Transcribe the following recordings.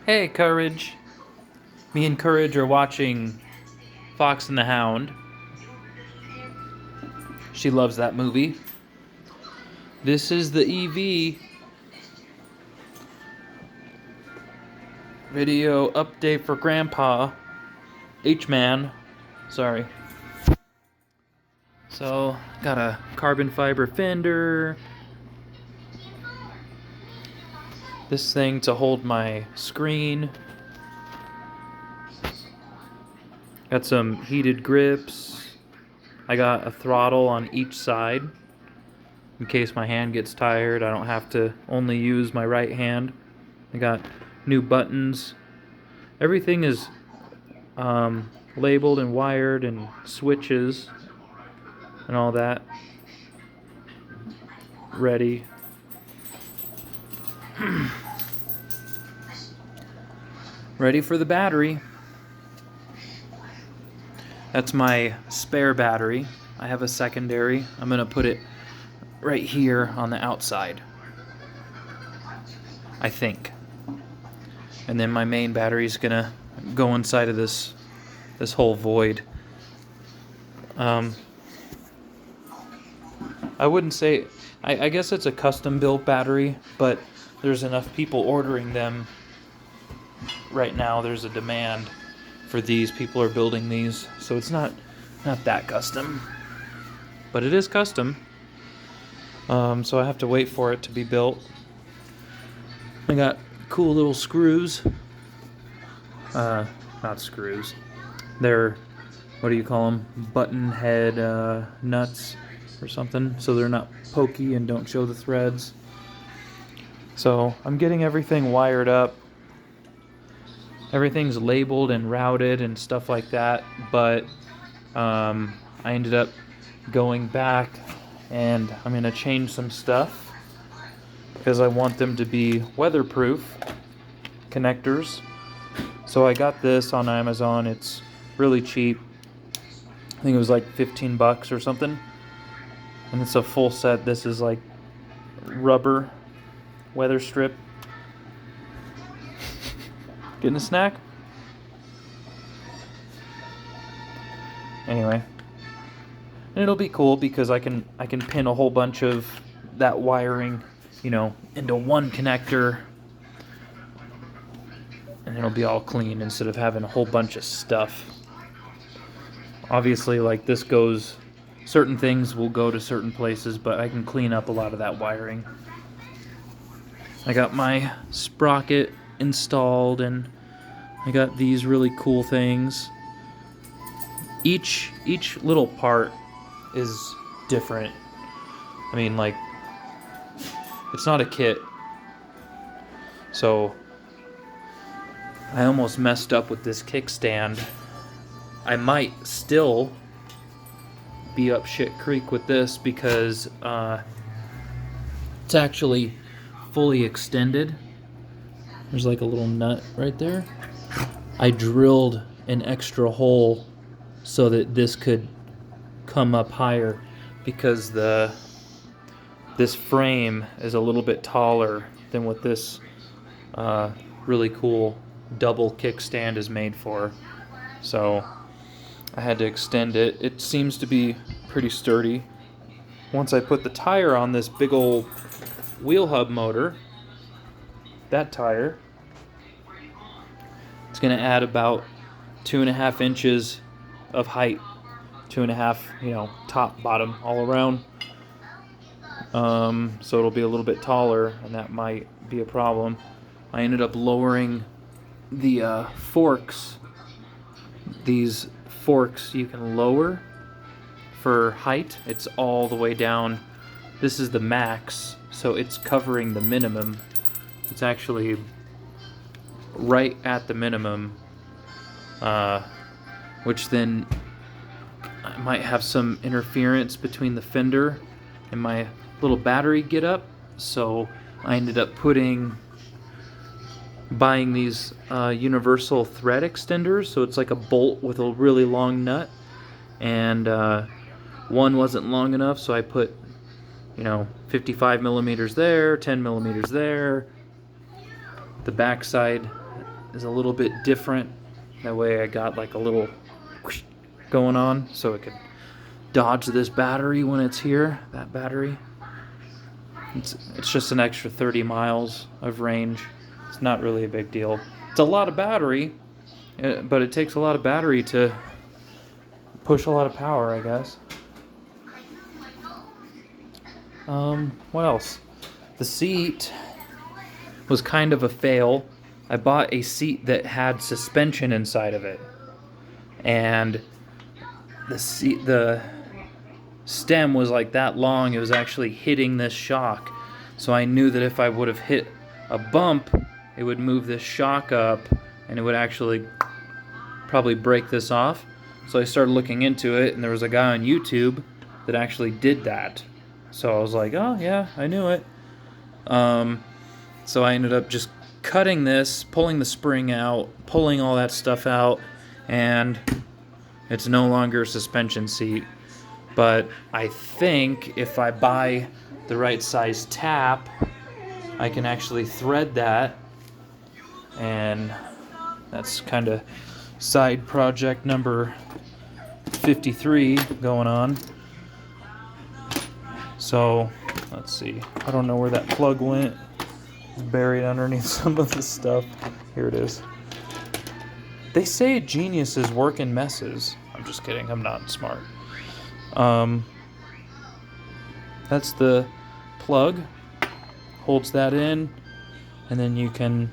Hey, Courage. Me and Courage are watching Fox and the Hound. She loves that movie. This is the EV video update for Grandpa. H-Man. Sorry. So, got a carbon fiber fender. This thing to hold my screen. Got some heated grips. I got a throttle on each side. In case my hand gets tired, I don't have to only use my right hand. I got new buttons. Everything is labeled and wired and switches and all that ready. Ready for the battery. That's my spare battery. I have a secondary. I'm gonna put it right here on the outside, I think. And then my main battery is gonna go inside of this whole void. I wouldn't say, I guess it's a custom built battery, but there's enough people ordering them right now. There's a demand for these. People are building these, so it's not that custom, but it is custom. So I have to wait for it to be built. I got cool little screws. Not screws. They're, what do you call them? Button head nuts or something, so they're not pokey and don't show the threads. So I'm getting everything wired up. Everything's labeled and routed and stuff like that, but I ended up going back and I'm going to change some stuff because I want them to be weatherproof connectors. So I got this on Amazon. It's really cheap. I think it was like $15 or something. And it's a full set. This is like rubber weather strip. Getting a snack? Anyway. And it'll be cool because I can pin a whole bunch of that wiring, into one connector. And it'll be all clean instead of having a whole bunch of stuff. Obviously, like this goes, certain things will go to certain places, but I can clean up a lot of that wiring. I got my sprocket installed and I got these really cool things. Each little part is different. I mean, like, it's not a kit. So I almost messed up with this kickstand. I might still be up shit creek with this because it's actually fully extended. There's like a little nut right there. I drilled an extra hole so that this could come up higher because this frame is a little bit taller than what this really cool double kickstand is made for. So I had to extend it. It seems to be pretty sturdy. Once I put the tire on this big old wheel hub motor, that tire, it's going to add about 2.5 inches of height. 2.5, top, bottom, all around. So it'll be a little bit taller, and that might be a problem. I ended up lowering the forks. These forks you can lower for height. It's all the way down. This is the max, so it's covering the minimum. It's actually right at the minimum, which then I might have some interference between the fender and my little battery get up. So I ended up buying these universal thread extenders. So it's like a bolt with a really long nut, and one wasn't long enough, so I put 55 millimeters there, 10 millimeters there. The backside is a little bit different. That way I got like a little whoosh going on so it could dodge this battery when it's here, that battery. It's just an extra 30 miles of range. It's not really a big deal. It's a lot of battery, but it takes a lot of battery to push a lot of power, I guess. What else? The seat was kind of a fail. I bought a seat that had suspension inside of it, and the stem was like that long. It was actually hitting this shock, so I knew that if I would have hit a bump, it would move this shock up and it would actually probably break this off. So I started looking into it, and there was a guy on YouTube that actually did that. So I was like, oh yeah, I knew it. So I ended up just cutting this, pulling the spring out, pulling all that stuff out, and it's no longer a suspension seat. But I think if I buy the right size tap, I can actually thread that, and that's kind of side project number 53 going on. So let's see, I don't know where that plug went. It's buried underneath some of this stuff. Here it is. They say geniuses work in messes. I'm just kidding, I'm not smart. That's the plug, holds that in, and then you can,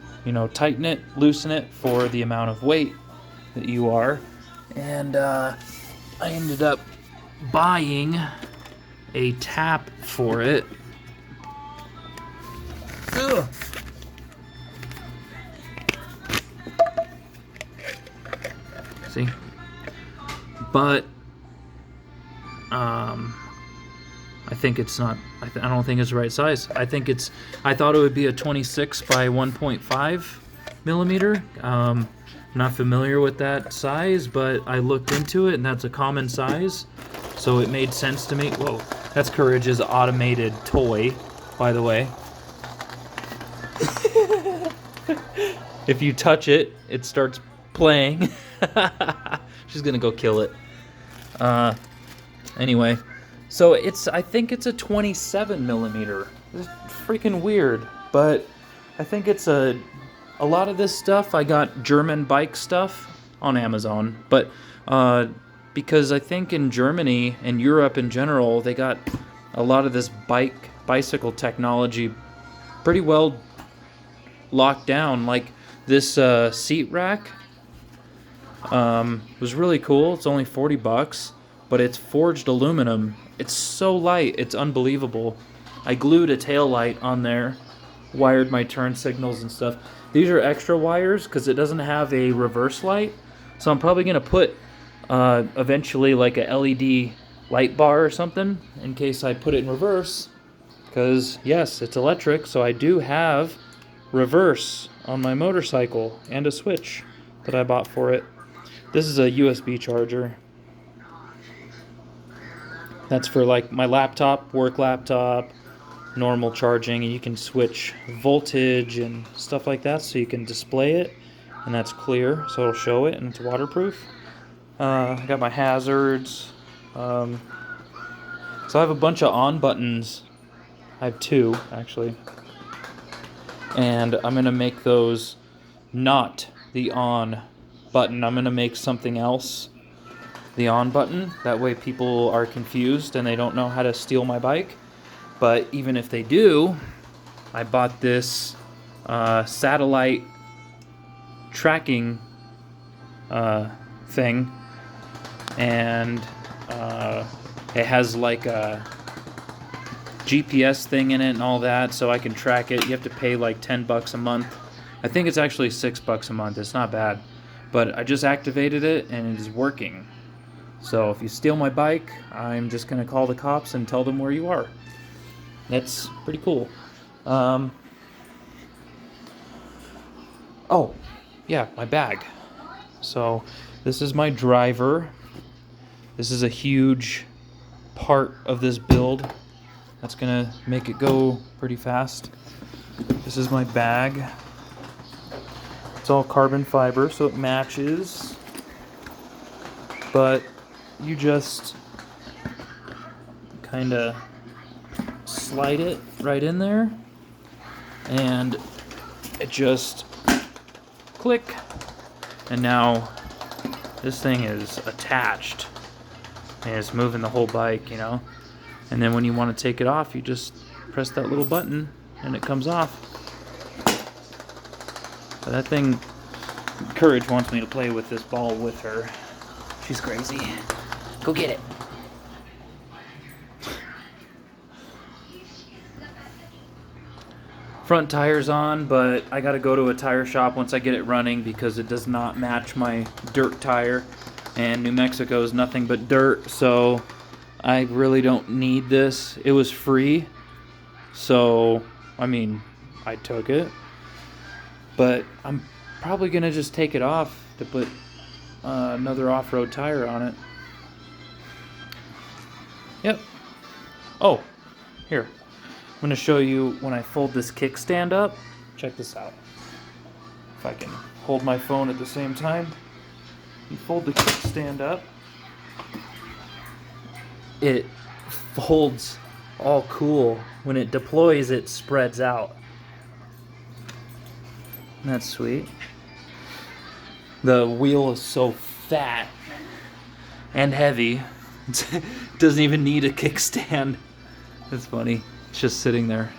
tighten it, loosen it for the amount of weight that you are. And I ended up buying a tap for it. Ugh. See? But I think it's not, I don't think it's the right size. I thought it would be a 26 by 1.5 millimeter. Not familiar with that size, but I looked into it, and that's a common size, so it made sense to me. Whoa, that's Courage's automated toy, by the way. If you touch it, it starts playing. She's gonna go kill it. Anyway, so I think it's a 27 millimeter. It's freaking weird, but I think it's a lot of this stuff, I got German bike stuff on Amazon, but because I think in Germany and Europe in general, they got a lot of this bicycle technology pretty well locked down. Like this seat rack was really cool. It's only $40, but it's forged aluminum. It's so light, it's unbelievable. I glued a tail light on there, wired my turn signals and stuff. These are extra wires because it doesn't have a reverse light, so I'm probably gonna put eventually like a LED light bar or something in case I put it in reverse, because yes, it's electric, so I do have reverse on my motorcycle and a switch that I bought for it. This is a USB charger. That's for like my laptop, work laptop, normal charging, and you can switch voltage and stuff like that, so you can display it, and that's clear, so it'll show it, and it's waterproof. I got my hazards. So I have a bunch of on buttons. I have two, actually. And I'm going to make those not the on button. I'm going to make something else the on button. That way people are confused and they don't know how to steal my bike. But even if they do, I bought this satellite tracking thing, and it has like a GPS thing in it and all that, so I can track it. You have to pay like $10 a month. I think it's actually $6 a month. It's not bad, but I just activated it and it is working. So if you steal my bike, I'm just gonna call the cops and tell them where you are. That's pretty cool. Oh, yeah, my bag. So this is my driver. This is a huge part of this build. That's gonna make it go pretty fast. This is my bag. It's all carbon fiber, so it matches. But you just kind of slide it right in there, and it just click, and now this thing is attached and it's moving the whole bike, you know. And then when you want to take it off, you just press that little button and it comes off. So that thing, Courage wants me to play with this ball with her. She's crazy. Go get it. Front tire's on, but I gotta go to a tire shop once I get it running because it does not match my dirt tire. And New Mexico is nothing but dirt, so I really don't need this. It was free, so I mean, I took it. But I'm probably gonna just take it off to put another off-road tire on it. Yep. Oh, here. I'm going to show you when I fold this kickstand up. Check this out. If I can hold my phone at the same time. You fold the kickstand up. It folds all cool. When it deploys, it spreads out. That's sweet. The wheel is so fat and heavy. It doesn't even need a kickstand. That's funny. It's just sitting there.